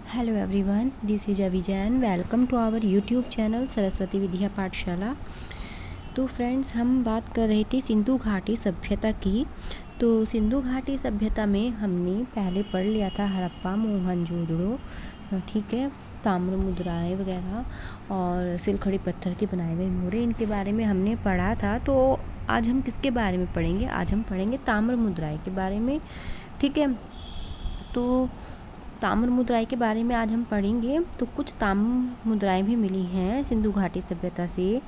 Hello everyone, this is Abhi Jain. Welcome to our YouTube channel Saraswati Vidya Pathshala. तो friends, हम बात कर रहे थे सिंधु घाटी सभ्यता की। तो सिंधु घाटी सभ्यता में हमने पहले पढ़ लिया था हड़प्पा, मोहनजोदड़ो, ठीक है, ताम्र मुद्राएं वगैरह और सिलखड़ी पत्थर के बनाए गए मोहरे, इनके बारे में हमने पढ़ा था। तो आज हम किसके बारे में पढ़ेंगे? आज हम पढ़ेंगे ताम्र मुद्राएं के बारे में, ठीक है। तो ताम्र मुद्राएं के बारे में आज हम पढ़ेंगे। तो कुछ ताम्र मुद्राएं भी मिली हैं सिंधु घाटी सभ्यता से,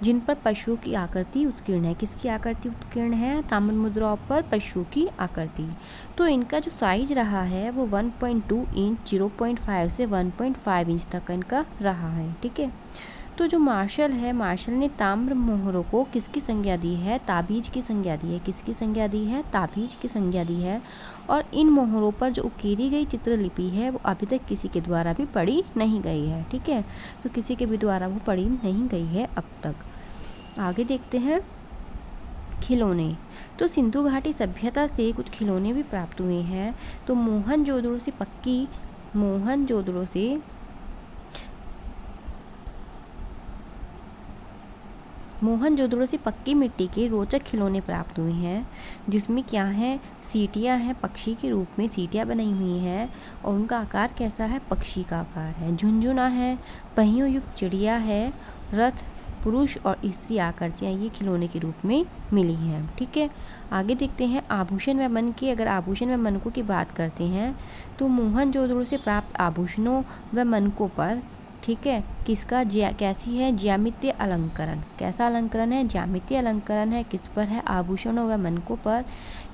जिन पर पशुओं की आकृति उत्कीर्ण है। किसकी आकृति उत्कीर्ण है? ताम्र मुद्राओं पर पशु की आकृति। तो इनका जो साइज रहा है वो 1.2 इंच, 0.5 से 1.5 इंच तक इनका रहा है, ठीक है। तो जो मार्शल है, मार्शल ने ताम्र मोहरों को किसकी संज्ञा दी है? ताबीज की संज्ञा दी है। किसकी संज्ञा दी है? ताबीज की संज्ञा दी है। और इन मोहरों पर जो उकेरी गई चित्रलिपि है वो अभी तक किसी के द्वारा भी पढ़ी नहीं गई है, ठीक है। तो किसी के भी द्वारा वो पढ़ी नहीं गई है अब तक। आगे देखते हैं खिलौने। तो सिंधु घाटी सभ्यता से कुछ खिलौने भी प्राप्त हुए हैं। तो मोहनजोदड़ो से पक्की मिट्टी के रोचक खिलौने प्राप्त हुए हैं, जिसमें क्या है? सीटियाँ हैं, पक्षी के रूप में सीटियाँ बनी हुई हैं और उनका आकार कैसा है? पक्षी का आकार है। झुनझुना है, पहियों युक्त चिड़िया है, रथ, पुरुष और स्त्री आकृतियाँ ये खिलौने के रूप में मिली हैं, ठीक है। आगे देखते हैं आभूषण व मनके। अगर आभूषण व मनकों की बात करते हैं तो मोहनजोदड़ो से प्राप्त आभूषणों व मनकों पर, ठीक है, किसका कैसी है? ज्यामितीय अलंकरण। कैसा अलंकरण है? ज्यामितीय अलंकरण है। किस पर है? आभूषणों व मनकों पर।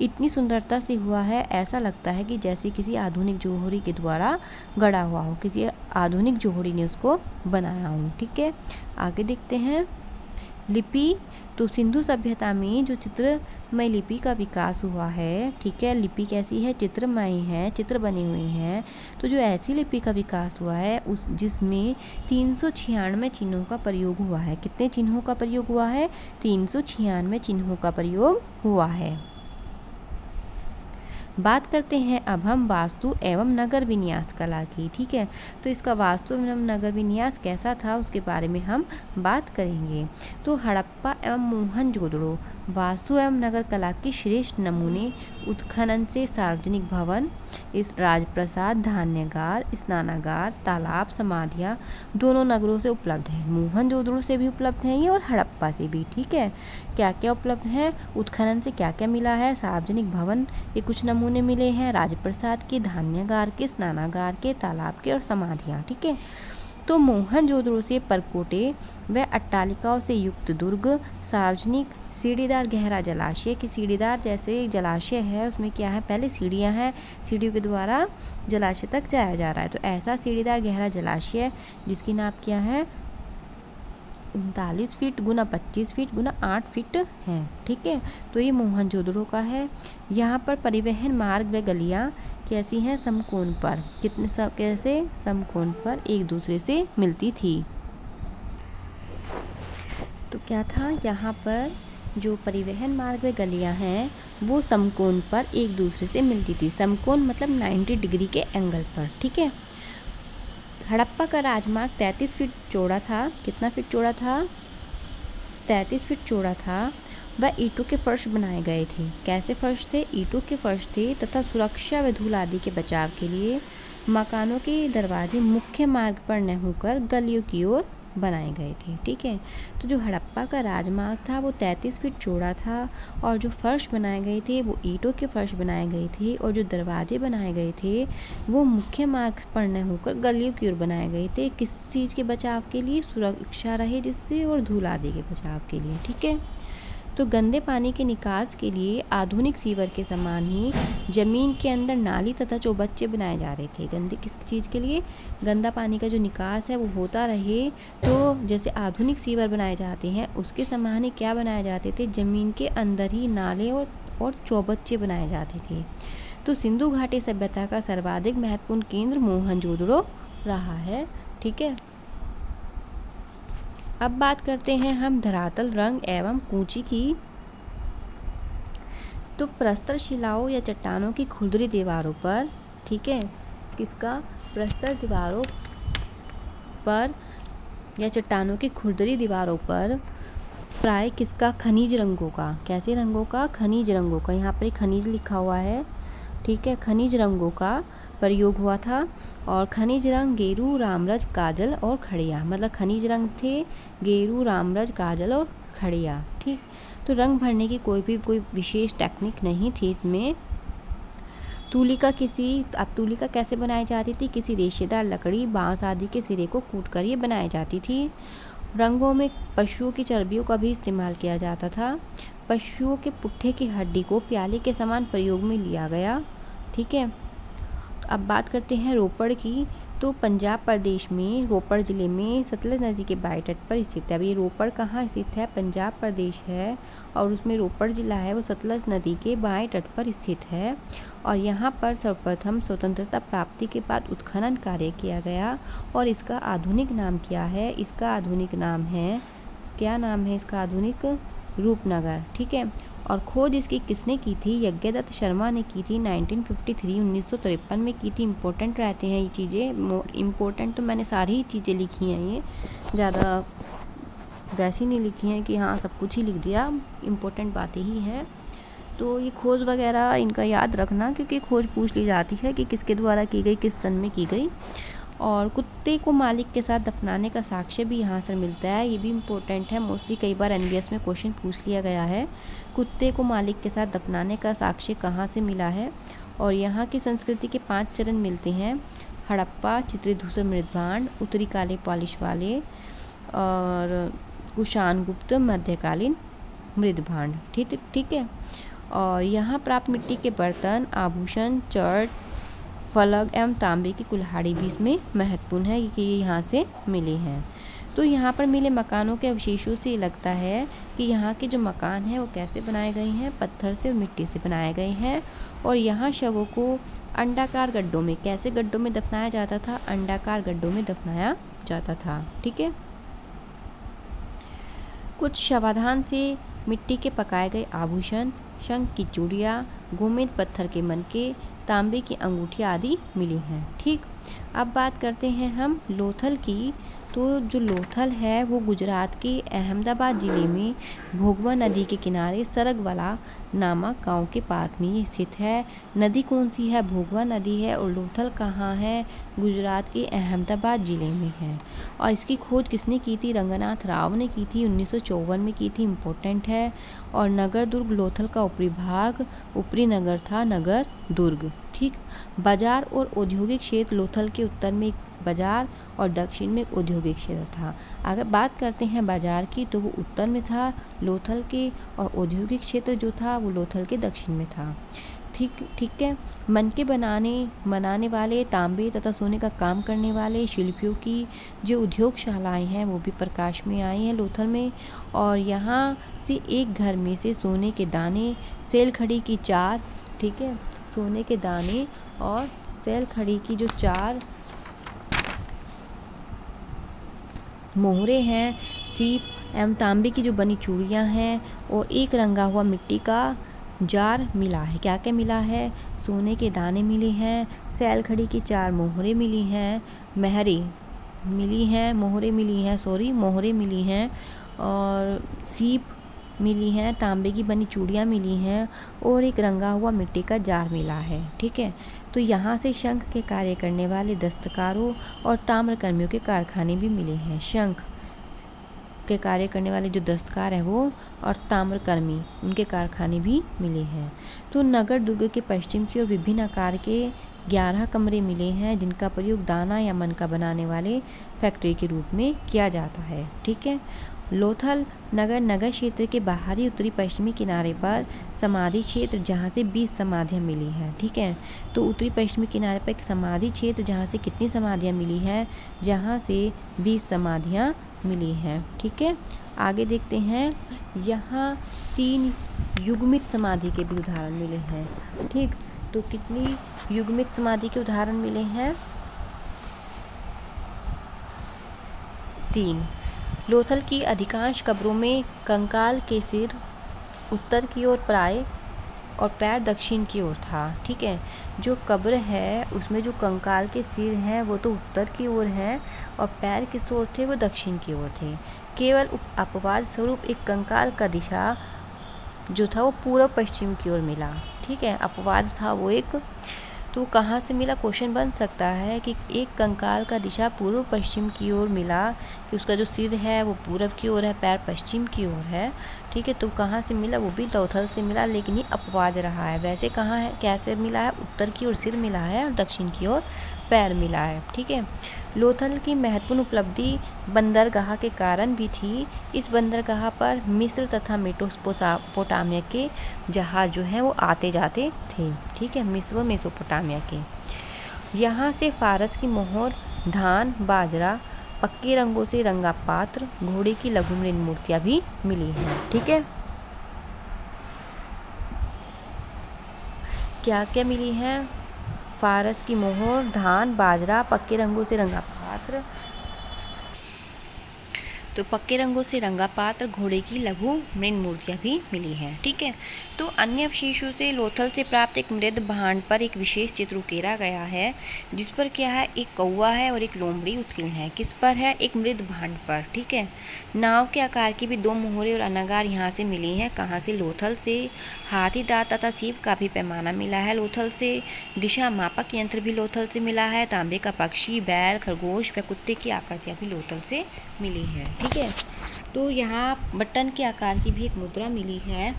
इतनी सुंदरता से हुआ है, ऐसा लगता है कि जैसे किसी आधुनिक जोहरी के द्वारा गढ़ा हुआ हो, किसी आधुनिक जोहरी ने उसको बनाया हो, ठीक है। आगे देखते हैं लिपि। तो सिंधु सभ्यता में जो चित्रमय लिपि का विकास हुआ है, ठीक है। लिपि कैसी है? चित्रमय है, चित्र बने हुए हैं। तो जो ऐसी लिपि का विकास हुआ है जिसमें 396 चिन्हों का प्रयोग हुआ है। कितने चिन्हों का प्रयोग हुआ है? 396 चिन्हों का प्रयोग हुआ है। बात करते हैं अब हम वास्तु एवं नगर विन्यास कला की, ठीक है। तो इसका वास्तु एवं नगर विन्यास कैसा था उसके बारे में हम बात करेंगे। तो हड़प्पा एवं मोहनजोदड़ो वास्तु एवं नगर कला के श्रेष्ठ नमूने उत्खनन से सार्वजनिक भवन, इस राजप्रसाद, धान्यगार, स्नानागार, तालाब, समाधियाँ दोनों नगरों से उपलब्ध है। मोहनजोदड़ो से भी उपलब्ध है ये और हड़प्पा से भी, ठीक है। क्या क्या उपलब्ध है? उत्खनन से क्या क्या मिला है? सार्वजनिक भवन के कुछ नमूने मिले हैं, राजप्रसाद के, धान्यगार के, स्नानागार के, तालाब के और समाधियाँ, ठीक है। तो मोहनजोदड़ो से परकोटे व अट्टालिकाओं से युक्त दुर्ग, सार्वजनिक सीढ़ीदार गहरा जलाशय की सीढ़ीदार जैसे जलाशय है, उसमें क्या है? पहले सीढ़ियाँ हैं, सीढ़ियों के द्वारा जलाशय तक जाया जा रहा है। तो ऐसा सीढ़ीदार गहरा जलाशय जिसकी नाप क्या है? 39 फीट गुना 25 फीट गुना 8 फीट है, ठीक है। तो ये मोहनजोदड़ो का है। यहाँ पर परिवहन मार्ग व गलियाँ कैसी हैं? समकोण पर। कैसे? समकोण पर एक दूसरे से मिलती थी। तो क्या था? यहाँ पर जो परिवहन मार्ग व गलियाँ हैं वो समकोण पर एक दूसरे से मिलती थी। समकोण मतलब 90 डिग्री के एंगल पर, ठीक है। हड़प्पा का राजमार्ग 33 फीट चौड़ा था। कितना फीट चौड़ा था? 33 फीट चौड़ा था। वह ईंटों के फर्श बनाए गए थे। कैसे फर्श थे? ईंटों के फर्श थे तथा सुरक्षा व धूल आदि के बचाव के लिए मकानों के दरवाजे मुख्य मार्ग पर न होकर गलियों की ओर बनाए गए थे, ठीक है। तो जो हड़प्पा का राजमार्ग था वो 33 फीट चौड़ा था और जो फर्श बनाए गए थे वो ईंटों के फर्श बनाए गए थे और जो दरवाजे बनाए गए थे वो मुख्य मार्ग पर न होकर गलियों की ओर बनाए गए थे। किस चीज़ के बचाव के लिए? सुरक्षा रहे जिससे और धूल आदि के बचाव के लिए, ठीक है। तो गंदे पानी के निकास के लिए आधुनिक सीवर के समान ही जमीन के अंदर नाली तथा चौबच्चे बनाए जा रहे थे। गंदे किस चीज़ के लिए? गंदा पानी का जो निकास है वो होता रहे, तो जैसे आधुनिक सीवर बनाए जाते हैं उसके समान ही क्या बनाए जाते थे? जमीन के अंदर ही नाले और चौबच्चे बनाए जाते थे। तो सिंधु घाटी सभ्यता का सर्वाधिक महत्वपूर्ण केंद्र मोहनजोदड़ो रहा है, ठीक है। अब बात करते हैं हम धरातल रंग एवं कूची की। तो प्रस्तर शिलाओं या चट्टानों की खुरदरी दीवारों पर, ठीक है, किसका? प्रस्तर दीवारों पर या चट्टानों की खुरदरी दीवारों पर प्राय किसका? खनिज रंगों का। कैसे रंगों का? खनिज रंगों का। यहाँ पर खनिज लिखा हुआ है, ठीक है। खनिज रंगों का प्रयोग हुआ था। और खनिज रंग गेरू, रामरज, काजल और खड़िया, मतलब खनिज रंग थे गेरू, रामरज, काजल और खड़िया, ठीक। तो रंग भरने की कोई विशेष टेक्निक नहीं थी इसमें। तुलिका अब तुलिका कैसे बनाई जाती थी? किसी रेशेदार लकड़ी, बांस आदि के सिरे को कूटकर ये बनाई जाती थी। रंगों में पशुओं की चर्बियों का भी इस्तेमाल किया जाता था। पशुओं के पुट्ठे की हड्डी को प्याले के समान प्रयोग में लिया गया, ठीक है। अब बात करते हैं रोपड़ की। तो पंजाब प्रदेश में रोपड़ ज़िले में सतलज नदी के बाएं तट पर स्थित है। अब ये रोपड़ कहाँ स्थित है? पंजाब प्रदेश है और उसमें रोपड़ ज़िला है वो सतलज नदी के बाएं तट पर स्थित है। और यहाँ पर सर्वप्रथम स्वतंत्रता प्राप्ति के बाद उत्खनन कार्य किया गया। और इसका आधुनिक नाम क्या है? इसका आधुनिक नाम है, क्या नाम है इसका आधुनिक? रूपनगर, ठीक है। और खोज इसकी किसने की थी? यज्ञदत्त शर्मा ने की थी 1953 में की थी। इम्पोर्टेंट रहते हैं ये चीज़ें, इम्पोर्टेंट तो मैंने सारी चीज़ें लिखी हैं, ये ज़्यादा वैसी नहीं लिखी हैं कि हाँ सब कुछ ही लिख दिया, इम्पोर्टेंट बातें ही हैं। तो ये खोज वगैरह इनका याद रखना, क्योंकि खोज पूछ ली जाती है कि किसके द्वारा की गई, किस सन में की गई। और कुत्ते को मालिक के साथ दफनाने का साक्ष्य भी यहाँ से मिलता है, ये भी इम्पोर्टेंट है। मोस्टली कई बार एनवीएस में क्वेश्चन पूछ लिया गया है, कुत्ते को मालिक के साथ दफनाने का साक्ष्य कहाँ से मिला है। और यहाँ की संस्कृति के 5 चरण मिलते हैं: हड़प्पा, चित्रित धूसर मृदभांड, उत्तरी काले पॉलिश वाले और कुषाण-गुप्त मध्यकालीन मृदभांड, ठीक है। और यहाँ प्राप्त मिट्टी के बर्तन, आभूषण, चर्च, फलक एवं तांबे की कुल्हाड़ी भी इसमें महत्वपूर्ण है कि ये यहाँ से मिले हैं। तो यहाँ पर मिले मकानों के अवशेषों से ये लगता है कि यहाँ के जो मकान हैं वो कैसे बनाए गए हैं? पत्थर से और मिट्टी से बनाए गए हैं। और यहाँ शवों को अंडाकार गड्ढों में, कैसे गड्ढों में दफनाया जाता था? अंडाकार गड्ढों में दफनाया जाता था, ठीक है। कुछ शवाधान से मिट्टी के पकाए गए आभूषण, शंख की चूड़ियाँ, गोमेद पत्थर के मनके, तांबे की अंगूठियाँ आदि मिली हैं, ठीक। अब बात करते हैं हम लोथल की। तो जो लोथल है वो गुजरात के अहमदाबाद ज़िले में भोगवा नदी के किनारे सरगवाला नामक गांव के पास में ये स्थित है। नदी कौन सी है? भोगवा नदी है। और लोथल कहाँ है? गुजरात के अहमदाबाद ज़िले में है। और इसकी खोज किसने की थी? रंगनाथ राव ने की थी, 1954 में की थी, इम्पोर्टेंट है। और नगर दुर्ग लोथल का ऊपरी भाग, ऊपरी नगर था नगर दुर्ग, ठीक। बाजार और औद्योगिक क्षेत्र, लोथल के उत्तर में एक बाजार और दक्षिण में एक औद्योगिक क्षेत्र था। अगर बात करते हैं बाजार की तो वो उत्तर में था लोथल के, और औद्योगिक क्षेत्र जो था वो लोथल के दक्षिण में था, ठीक है। मनके बनाने वाले, तांबे तथा सोने का काम करने वाले शिल्पियों की जो उद्योगशालाएं हैं वो भी प्रकाश में आई हैं लोथल में। और यहाँ से एक घर में से सोने के दाने, सेल खड़ी की 4, ठीक है, सोने के दाने और सेल खड़ी की जो 4 मोहरे हैं, सीप एवं तांबे की जो बनी चूड़ियाँ हैं, और एक रंगा हुआ मिट्टी का जार मिला है। क्या क्या मिला है? सोने के दाने मिले हैं, सैल खड़ी की 4 मोहरे मिली हैं, मोहरे मिली हैं, और सीप मिली हैं, तांबे की बनी चूड़ियाँ मिली हैं, और एक रंगा हुआ मिट्टी का जार मिला है, ठीक है। तो यहाँ से शंख के कार्य करने वाले दस्तकारों और ताम्रकर्मियों के कारखाने भी मिले हैं। शंख के कार्य करने वाले जो दस्तकार है वो, और ताम्रकर्मी, उनके कारखाने भी मिले हैं। तो नगर दुर्ग के पश्चिम की ओर विभिन्न आकार के 11 कमरे मिले हैं, जिनका प्रयोग दाना या मनका बनाने वाले फैक्ट्री के रूप में किया जाता है, ठीक है। लोथल नगर क्षेत्र के बाहरी उत्तरी पश्चिमी किनारे पर समाधि क्षेत्र, जहाँ से 20 समाधियाँ मिली हैं, ठीक है। तो उत्तरी पश्चिमी किनारे पर एक समाधि क्षेत्र जहाँ से कितनी समाधियाँ मिली हैं? जहाँ से 20 समाधियाँ मिली हैं, ठीक है। आगे देखते हैं, यहाँ 3 युग्मित समाधि के भी उदाहरण मिले हैं, ठीक। तो कितनी युग्मित समाधि के उदाहरण मिले हैं? 3। लोथल की अधिकांश कब्रों में कंकाल के सिर उत्तर की ओर प्राय और पैर दक्षिण की ओर था। ठीक है, जो कब्र है उसमें जो कंकाल के सिर हैं वो तो उत्तर की ओर है और पैर किस ओर थे, वो दक्षिण की ओर थे। केवल अपवाद स्वरूप एक कंकाल का दिशा जो था वो पूर्व पश्चिम की ओर मिला। ठीक है, अपवाद था वो एक। तो कहाँ से मिला, क्वेश्चन बन सकता है कि एक कंकाल का दिशा पूर्व पश्चिम की ओर मिला, कि उसका जो सिर है वो पूर्व की ओर है, पैर पश्चिम की ओर है। ठीक है, तो कहाँ से मिला, वो भी लोथल से मिला, लेकिन ये अपवाद रहा है। वैसे कहाँ है, कैसे मिला है, उत्तर की ओर सिर मिला है और दक्षिण की ओर पैर मिला है। ठीक है, लोथल की महत्वपूर्ण उपलब्धि बंदरगाह के कारण भी थी। इस बंदरगाह पर मिस्र तथा मेसोपोटामिया के जहाज जो हैं वो आते जाते थे। ठीक है, मिस्र और मेसोपोटामिया के। यहाँ से फारस की मोहर, धान, बाजरा, पक्के रंगों से रंगा पात्र, घोड़े की लघु मृण मूर्तियाँ भी मिली हैं। ठीक है, क्या क्या मिली हैं, फारस की मोहर, धान, बाजरा, पक्के रंगों से रंगा पात्र, तो पक्के रंगों से रंगा पात्र, घोड़े की लघु मृण मूर्तियाँ भी मिली हैं। ठीक है, तो अन्य अवशेषों से लोथल से प्राप्त एक मृद भांड पर एक विशेष चित्र उकेरा गया है, जिस पर क्या है, एक कौवा है और एक लोमड़ी उत्कीर्ण है। किस पर है, एक मृद भांड पर। ठीक है, नाव के आकार की भी 2 मोहरें और अनागार यहाँ से मिली हैं। कहाँ से, लोथल से। हाथी दांत तथा सीप का भी पैमाना मिला है लोथल से। दिशा मापक यंत्र भी लोथल से मिला है। तांबे का पक्षी, बैल, खरगोश व कुत्ते की आकृतियाँ भी लोथल से मिली है। ठीक है, तो यहाँ बटन के आकार की भी एक मुद्रा मिली है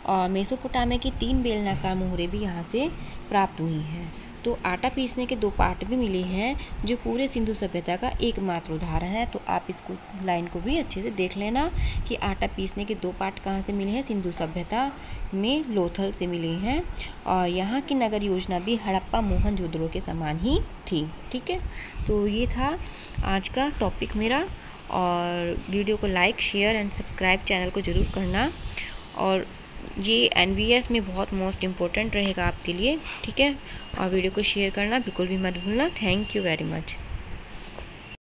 और मेसोपोटामिया की 3 बेलनाकार मोहरें भी यहाँ से प्राप्त हुई हैं। तो आटा पीसने के 2 पार्ट भी मिले हैं, जो पूरे सिंधु सभ्यता का एकमात्र उदाहरण है। तो आप इसको लाइन को भी अच्छे से देख लेना कि आटा पीसने के 2 पार्ट कहाँ से मिले हैं, सिंधु सभ्यता में लोथल से मिले हैं। और यहाँ की नगर योजना भी हड़प्पा मोहनजोदड़ो के समान ही थी। ठीक है, तो ये था आज का टॉपिक मेरा। और वीडियो को like, share and subscribe channel को ज़रूर करना। और ये NVS में बहुत मोस्ट इम्पोर्टेंट रहेगा आपके लिए। ठीक है, और वीडियो को शेयर करना बिल्कुल भी मत भूलना। Thank you very much.